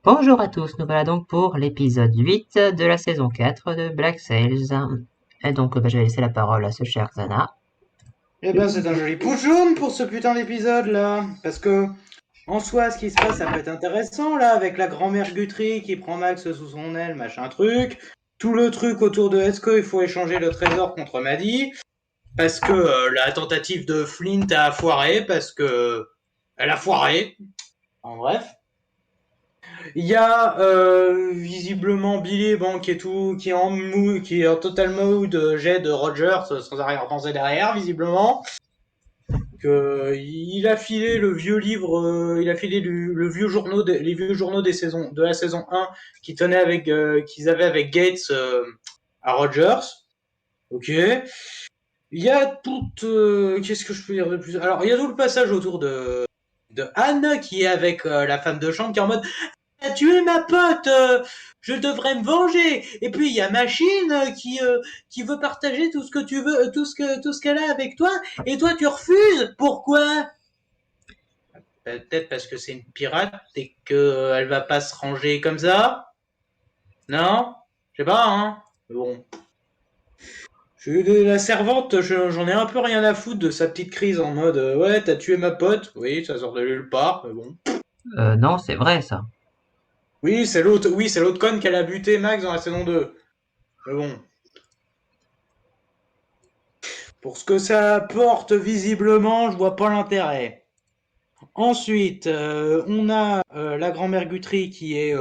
Bonjour à tous, nous voilà donc pour l'épisode 8 de la saison 4 de Black Sails. Et donc je vais laisser la parole à ce cher Zana. Eh ben, c'est un joli pouchoun pour ce putain d'épisode là. Parce que, en soi, ce qui se passe, ça peut être intéressant là, avec la grand-mère Guthrie qui prend Max sous son aile, machin truc. Tout le truc autour de est-ce qu'il faut échanger le trésor contre Maddie. Parce que la tentative de Flint a foiré, parce que. Elle a foiré. En bref. Il y a visiblement Billy, bon, qui est en qui est en total mode jet de Rogers sans arrière-pensée derrière, visiblement. Il a filé le vieux livre, il a filé le vieux journaux, les vieux journaux de la saison 1 qu'ils avaient avec Gates à Rogers. Ok. Il y a qu'est-ce que je peux dire de plus? Alors, il y a tout le passage autour de Anne qui est avec la femme de chambre qui est en mode t'as tué ma pote, je devrais me venger. Et puis il y a Machine qui veut partager tout ce que tu veux, tout ce qu'elle a avec toi, et toi tu refuses. Pourquoi? Peut-être parce que c'est une pirate et qu'elle va pas se ranger comme ça. Non, je sais pas, hein. Mais bon, la servante, j'en ai un peu rien à foutre de sa petite crise en mode ouais t'as tué ma pote. Oui, ça sort de nulle part, mais bon. Non, c'est vrai ça. Oui c'est l'autre conne qu'elle a buté Max dans la saison 2. Mais bon. Pour ce que ça apporte visiblement, je vois pas l'intérêt. Ensuite, on a la grand-mère Guthrie qui est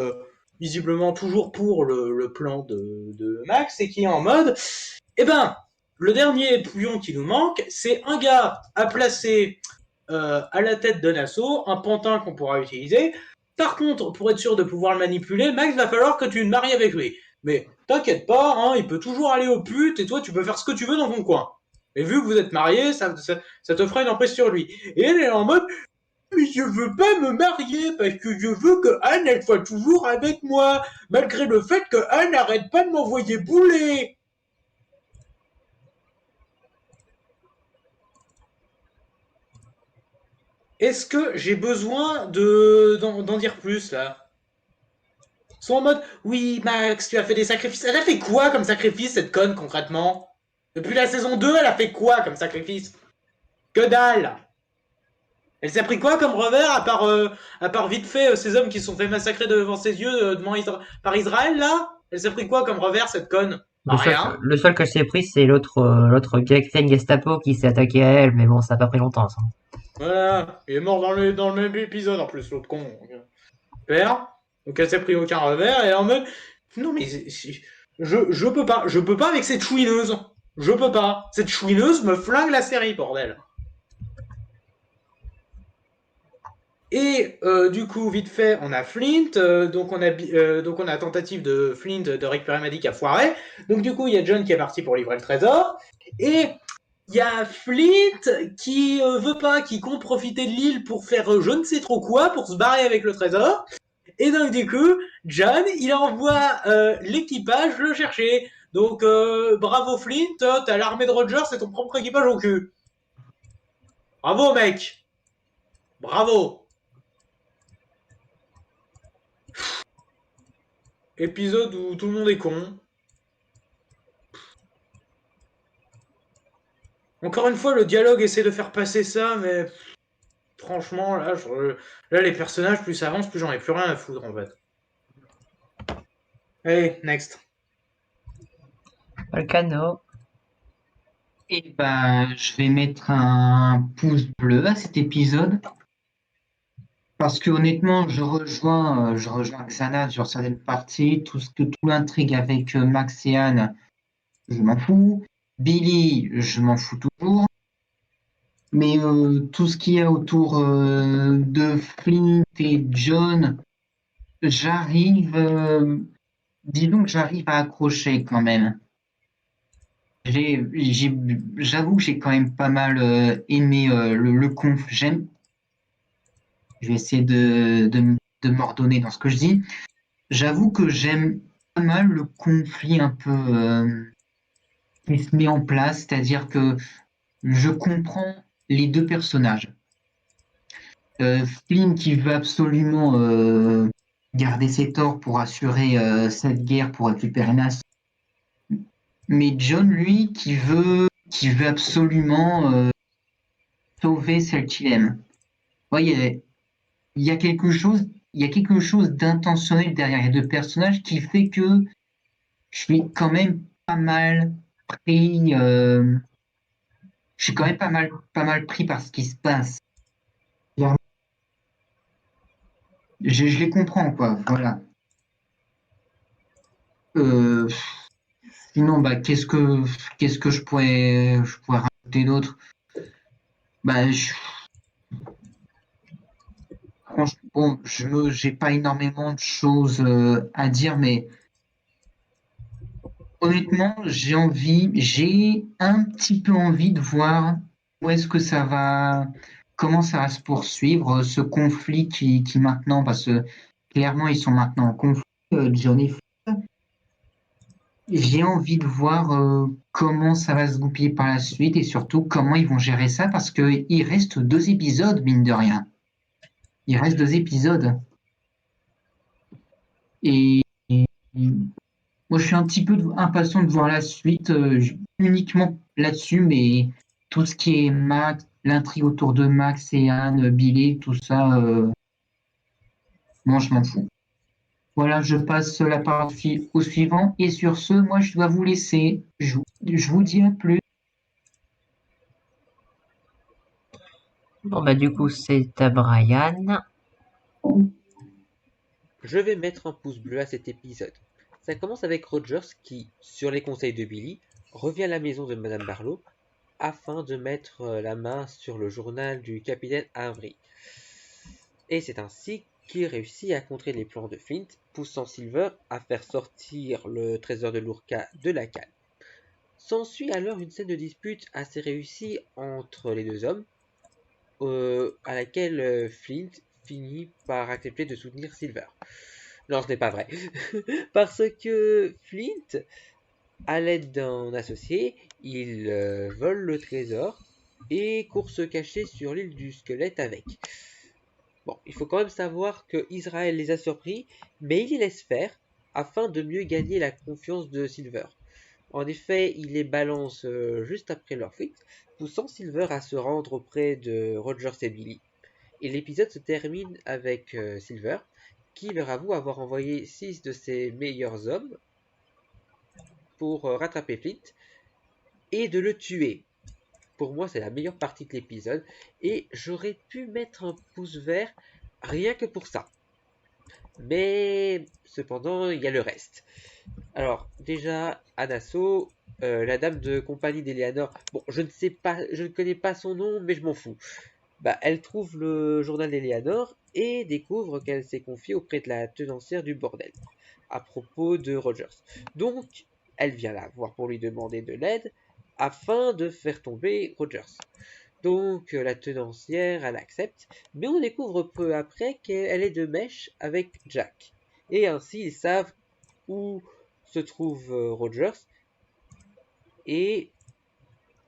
visiblement toujours pour le plan de Max et qui est en mode, eh ben, le dernier pouillon qui nous manque, c'est un gars à placer à la tête d'un assaut, un pantin qu'on pourra utiliser. Par contre, pour être sûr de pouvoir le manipuler, Max, va falloir que tu te maries avec lui. Mais t'inquiète pas, hein, il peut toujours aller aux putes et toi, tu peux faire ce que tu veux dans ton coin. Et vu que vous êtes mariés, ça te fera une emprise sur lui. Et elle est en mode, mais je veux pas me marier parce que je veux que Anne elle soit toujours avec moi, malgré le fait que Anne n'arrête pas de m'envoyer bouler. Est-ce que j'ai besoin d'en dire plus là? Ils sont en mode, oui Max, tu as fait des sacrifices. Elle a fait quoi comme sacrifice cette conne concrètement? Depuis la saison 2, elle a fait quoi comme sacrifice? Que dalle. Elle s'est pris quoi comme revers à part vite fait ces hommes qui se sont fait massacrer devant ses yeux par Israël là? Elle s'est pris quoi comme revers cette conne? Bah rien. Le seul que j'ai pris, c'est l'autre Gestapo qui s'est attaqué à elle, mais bon, ça a pas pris longtemps ça. Voilà. Il est mort dans le même épisode en plus, l'autre con. Père. Donc elle s'est pris aucun revers et en mode. Non mais je peux pas avec cette chouineuse. Je peux pas. Cette chouineuse me flingue la série, bordel. Et du coup, vite fait, on a Flint, donc on a tentative de Flint de récupérer Maddy qui a foiré. Donc du coup, il y a John qui est parti pour livrer le trésor. Et il y a Flint qui veut pas, qui compte profiter de l'île pour faire je ne sais trop quoi, pour se barrer avec le trésor. Et donc du coup, John, il envoie l'équipage le chercher. Donc bravo Flint, t'as l'armée de Rogers et ton propre équipage au cul. Bravo mec, bravo. Épisode où tout le monde est con. Encore une fois, le dialogue essaie de faire passer ça, mais franchement, là les personnages, plus ça avance, plus j'en ai plus rien à foutre en fait. Allez, next. Volcano. Et ben, je vais mettre un pouce bleu à cet épisode parce que honnêtement, je rejoins Xana sur certaines parties. Tout l'intrigue avec Max et Anne, je m'en fous. Billy, je m'en fous toujours. Mais tout ce qu'il y a autour de Flint et John, j'arrive, disons que j'arrive à accrocher quand même. J'avoue que j'ai quand même pas mal aimé le conf. Je vais essayer de m'ordonner dans ce que je dis. J'avoue que j'aime pas mal le conflit un peu qui se met en place, c'est-à-dire que je comprends les deux personnages. Flynn qui veut absolument garder ses torts pour assurer cette guerre pour récupérer Nass. Mais John, lui, qui veut absolument sauver celle qu'il aime. Ouais, il y a quelque chose d'intentionnel derrière les deux personnages qui fait que je suis quand même pas mal pris. Je suis quand même pas mal pris par ce qui se passe. Je les comprends, quoi. Voilà. Euh, Sinon, bah, qu'est-ce que je pourrais rajouter d'autre? Bah, franchement, bon, j'ai pas énormément de choses à dire, mais honnêtement, j'ai un petit peu envie de voir où est-ce que ça va, comment ça va se poursuivre, ce conflit qui maintenant, parce que clairement, ils sont maintenant en conflit, John et Finn. J'ai envie de voir comment ça va se goupiller par la suite et surtout comment ils vont gérer ça parce que il reste 2 épisodes, mine de rien. Il reste 2 épisodes. Et moi, je suis un petit peu impatient de voir la suite, uniquement là-dessus, mais tout ce qui est Max, l'intrigue autour de Max et Anne, Billy, tout ça, moi, je m'en fous. Voilà, je passe la parole au suivant. Et sur ce, moi, je dois vous laisser. Je vous dis à plus. Bon, bah, du coup, c'est à Brian. Je vais mettre un pouce bleu à cet épisode. Ça commence avec Rogers qui, sur les conseils de Billy, revient à la maison de Madame Barlow afin de mettre la main sur le journal du capitaine Avery. Et c'est ainsi qu'il réussit à contrer les plans de Flint, poussant Silver à faire sortir le trésor de Lurka de la cale. S'ensuit alors une scène de dispute assez réussie entre les deux hommes, à laquelle Flint finit par accepter de soutenir Silver. Non, ce n'est pas vrai. Parce que Flint, à l'aide d'un associé, il vole le trésor et court se cacher sur l'île du squelette avec. Bon, il faut quand même savoir que Israël les a surpris, mais il les laisse faire afin de mieux gagner la confiance de Silver. En effet, il les balance juste après leur fuite, poussant Silver à se rendre auprès de Rogers et Billy. Et l'épisode se termine avec Silver, qui leur avoue avoir envoyé 6 de ses meilleurs hommes pour rattraper Flint et de le tuer. Pour moi, c'est la meilleure partie de l'épisode, et j'aurais pu mettre un pouce vert rien que pour ça. Mais cependant, il y a le reste. Alors, déjà, Anaso, la dame de compagnie d'Eleanor, bon, je ne connais pas son nom, mais je m'en fous. Bah, elle trouve le journal d'Eleanor et découvre qu'elle s'est confiée auprès de la tenancière du bordel, à propos de Rogers. Donc, elle vient la voir pour lui demander de l'aide, afin de faire tomber Rogers. Donc, la tenancière, elle accepte, mais on découvre peu après qu'elle est de mèche avec Jack. Et ainsi, ils savent où se trouve Rogers, et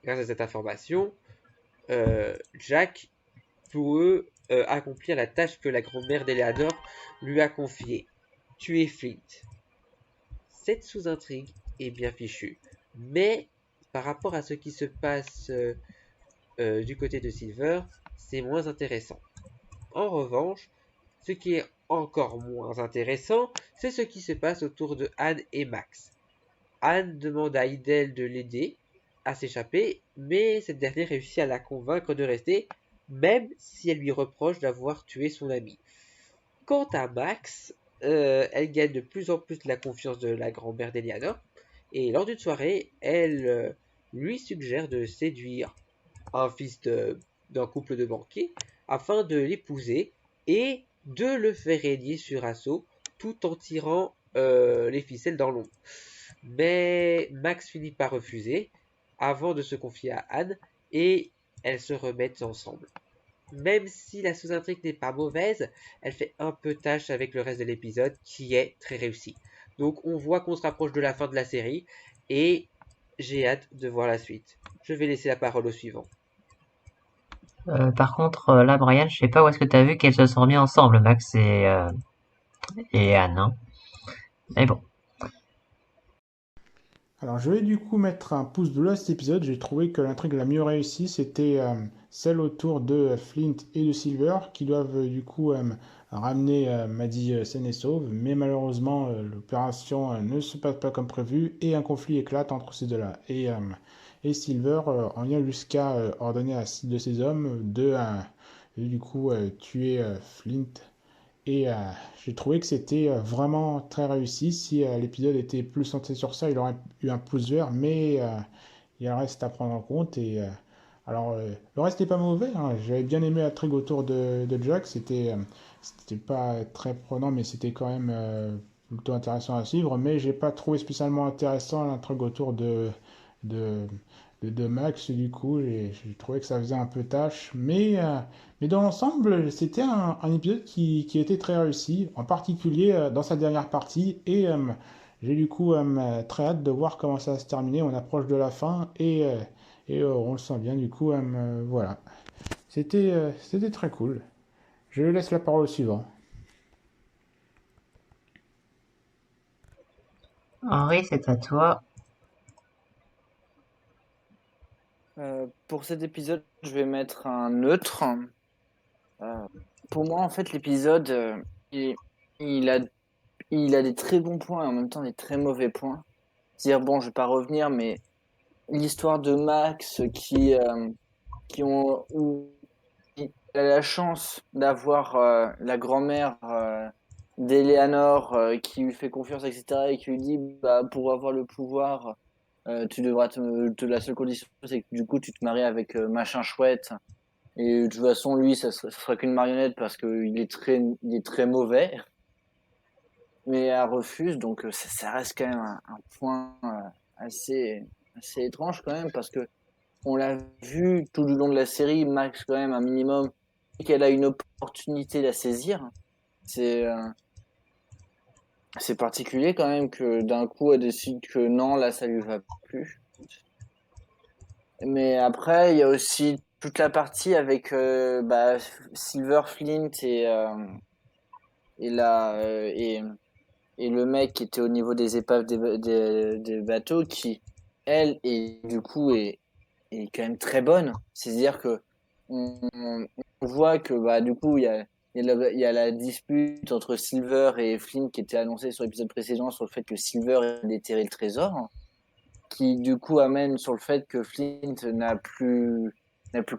grâce à cette information, Jack peut accomplir la tâche que la grand-mère d'Eleanor lui a confiée, tuer Flint. Cette sous-intrigue est bien fichue, mais par rapport à ce qui se passe du côté de Silver, c'est moins intéressant. En revanche, ce qui est encore moins intéressant, c'est ce qui se passe autour de Anne et Max. Anne demande à Idel de l'aider à s'échapper, mais cette dernière réussit à la convaincre de rester, même si elle lui reproche d'avoir tué son ami. Quant à Max, elle gagne de plus en plus la confiance de la grand-mère d'Eliana, et lors d'une soirée, elle lui suggère de séduire un fils d'un couple de banquiers afin de l'épouser et de le faire régner sur Assaut tout en tirant les ficelles dans l'ombre. Mais Max finit par refuser avant de se confier à Anne et elles se remettent ensemble. Même si la sous-intrigue n'est pas mauvaise, elle fait un peu tâche avec le reste de l'épisode qui est très réussi. Donc on voit qu'on se rapproche de la fin de la série et j'ai hâte de voir la suite. Je vais laisser la parole au suivant. Par contre, là, Brian, je sais pas où est-ce que t'as vu qu'elles se sont mis ensemble, Max et Anne, hein. Mais bon. Alors je vais du coup mettre un pouce bleu à cet épisode. J'ai trouvé que l'intrigue la mieux réussie, c'était celle autour de Flint et de Silver, qui doivent du coup ramener Maddie saine et sauve. Mais malheureusement, l'opération ne se passe pas comme prévu et un conflit éclate entre ces deux-là. Et Silver en vient jusqu'à ordonner à 6 de ses hommes de du coup tuer Flint et j'ai trouvé que c'était vraiment très réussi. Si l'épisode était plus centré sur ça, il aurait eu un pouce vert, mais il y a le reste à prendre en compte. Le reste n'est pas mauvais, hein. J'avais bien aimé l'intrigue autour de Jack. C'était pas très prenant, mais c'était quand même plutôt intéressant à suivre. Mais j'ai pas trouvé spécialement intéressant l'intrigue autour de, de Max. Du coup, j'ai trouvé que ça faisait un peu tâche. Mais dans l'ensemble, c'était un épisode qui était très réussi, en particulier dans sa dernière partie. Et j'ai du coup très hâte de voir comment ça va se terminer. On approche de la fin et on le sent bien. Du coup, voilà. C'était très cool. Je laisse la parole au suivant. Henri, c'est à toi. Pour cet épisode, je vais mettre un neutre. Pour moi, en fait, l'épisode, il a, il a des très bons points et en même temps des très mauvais points. C'est-à-dire, bon, je vais pas revenir, mais l'histoire de Max où il a la chance d'avoir la grand-mère d'Eleanor qui lui fait confiance, etc., et qui lui dit, bah, pour avoir le pouvoir, tu devras la seule condition, c'est que du coup, tu te maries avec machin chouette. Et de toute façon, lui, ça sera qu'une marionnette parce qu'il il est très mauvais. Mais elle refuse, donc ça reste quand même un point assez étrange quand même, parce que on l'a vu tout du long de la série, Max quand même un minimum, qu'elle a une opportunité de saisir. C'est particulier quand même que d'un coup elle décide que non, là ça lui va plus. Mais après, il y a aussi toute la partie avec Silver Flint et la et le mec qui était au niveau des épaves des bateaux qui, elle, est quand même très bonne. C'est-à-dire que on voit que bah du coup il y a la dispute entre Silver et Flint qui était annoncée sur l'épisode précédent sur le fait que Silver ait déterré le trésor, qui du coup amène sur le fait que Flint n'a plus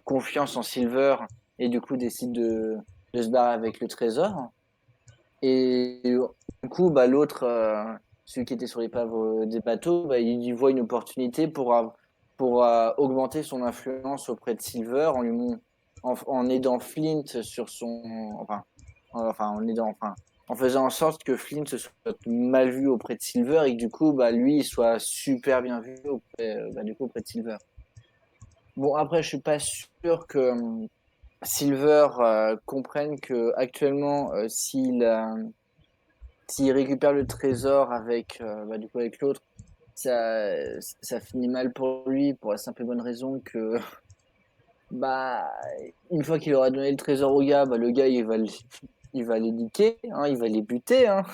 confiance en Silver et du coup décide de se barrer avec le trésor. Et du coup, bah, l'autre, celui qui était sur l'épave des bateaux, bah, il y voit une opportunité pour augmenter son influence auprès de Silver en aidant Flint sur son, en faisant en sorte que Flint se soit mal vu auprès de Silver et que du coup, bah, lui, il soit super bien vu auprès de Silver. Bon, après, je suis pas sûr que Silver comprenne que actuellement, s'il récupère le trésor avec du coup avec l'autre, ça finit mal pour lui pour la simple et bonne raison que bah une fois qu'il aura donné le trésor au gars, bah le gars il va les niquer, hein, il va les buter, hein.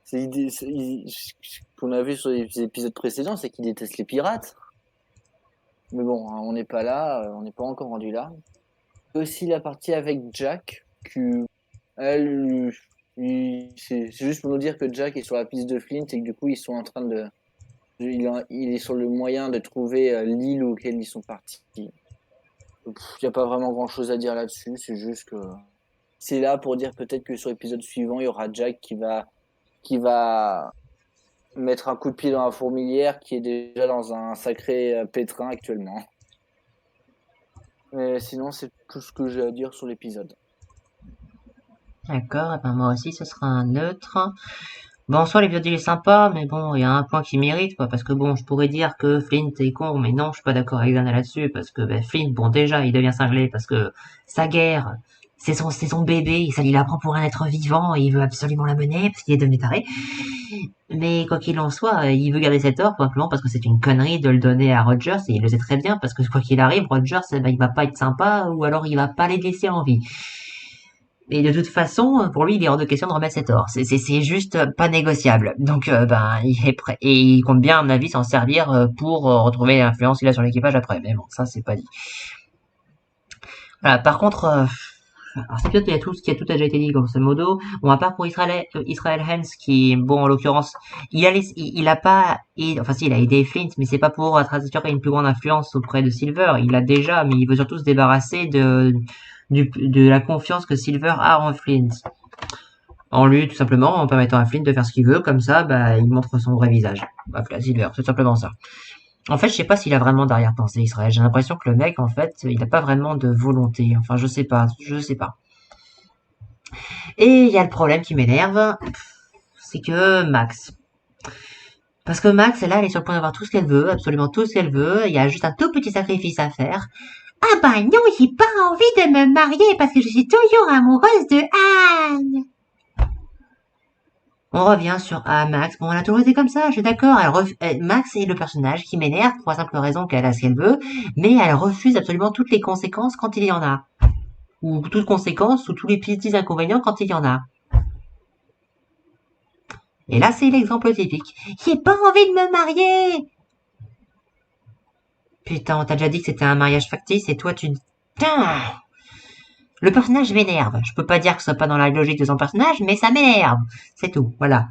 Ce qu'on a vu sur les épisodes précédents, c'est qu'il déteste les pirates. Mais bon, hein, on n'est pas là, on n'est pas encore rendu là. Aussi la partie avec Jack, qui elle c'est juste pour nous dire que Jack est sur la piste de Flint et que du coup ils sont en train il est sur le moyen de trouver l'île auquel ils sont partis. Il n'y a pas vraiment grand chose à dire là-dessus, c'est juste que c'est là pour dire peut-être que sur l'épisode suivant il y aura Jack qui va mettre un coup de pied dans la fourmilière qui est déjà dans un sacré pétrin actuellement. Mais sinon c'est tout ce que j'ai à dire sur l'épisode. D'accord, et ben moi aussi ce sera un neutre. Bon, en soi, l'épisode il est sympa, mais bon, il y a un point qui mérite, quoi, parce que bon, je pourrais dire que Flint est con, mais non, je suis pas d'accord avec Dana là-dessus, parce que ben, Flint, bon, déjà, il devient cinglé, parce que sa guerre, c'est son bébé, ça il apprend pour un être vivant, et il veut absolument la mener, parce qu'il est devenu taré. Mais quoi qu'il en soit, il veut garder cet or, simplement parce que c'est une connerie de le donner à Rogers, et il le sait très bien, parce que quoi qu'il arrive, Rogers, ben, il va pas être sympa, ou alors il va pas les laisser en vie. Et de toute façon, pour lui, il est hors de question de remettre cet or. C'est juste pas négociable. Donc, ben, il est prêt. Et il compte bien, à mon avis, s'en servir pour retrouver l'influence qu'il a sur l'équipage après. Mais bon, ça, c'est pas dit. Voilà, par contre, alors c'est peut-être qu'il y a tout a déjà été dit, grosso modo. Bon, à part pour Israel Hens, qui, bon, en l'occurrence, il a pas, enfin si, il a aidé Flint, mais c'est pas pour assurer une plus grande influence auprès de Silver. Il l'a déjà, mais il veut surtout se débarrasser de la confiance que Silver a en Flint. En lui, tout simplement, en permettant à Flint de faire ce qu'il veut, comme ça, bah, il montre son vrai visage. Bah, Silver, c'est simplement ça. En fait, je sais pas s'il a vraiment d'arrière-pensée, Israël. J'ai l'impression que le mec, en fait, il a pas vraiment de volonté. Enfin, je sais pas. Et il y a le problème qui m'énerve, c'est que Max. Parce que Max, là, elle est sur le point d'avoir tout ce qu'elle veut, absolument tout ce qu'elle veut. Il y a juste un tout petit sacrifice à faire. Ah bah non, j'ai pas envie de me marier parce que je suis toujours amoureuse de Anne. On revient sur Max. Bon, elle a toujours été comme ça, je suis d'accord. Max est le personnage qui m'énerve pour la simple raison qu'elle a ce qu'elle veut, mais elle refuse absolument toutes les conséquences quand il y en a. Ou toutes conséquences, ou tous les petits inconvénients quand il y en a. Et là, c'est l'exemple typique. J'ai pas envie de me marier! Putain, on t'a déjà dit que c'était un mariage factice et toi tu... Putain! Le personnage m'énerve. Je peux pas dire que ce soit pas dans la logique de son personnage, mais ça m'énerve. C'est tout, voilà.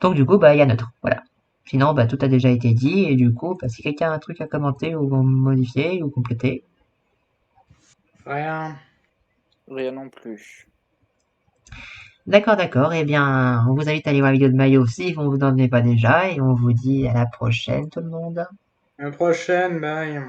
Donc du coup, bah, il y a neutre, voilà. Sinon, bah, tout a déjà été dit, et du coup, bah, si quelqu'un a un truc à commenter ou modifier ou compléter. Rien. Rien non plus. D'accord, eh bien, on vous invite à aller voir la vidéo de Mayo si vous vous en venez pas déjà, et on vous dit à la prochaine tout le monde. À la prochaine, bye.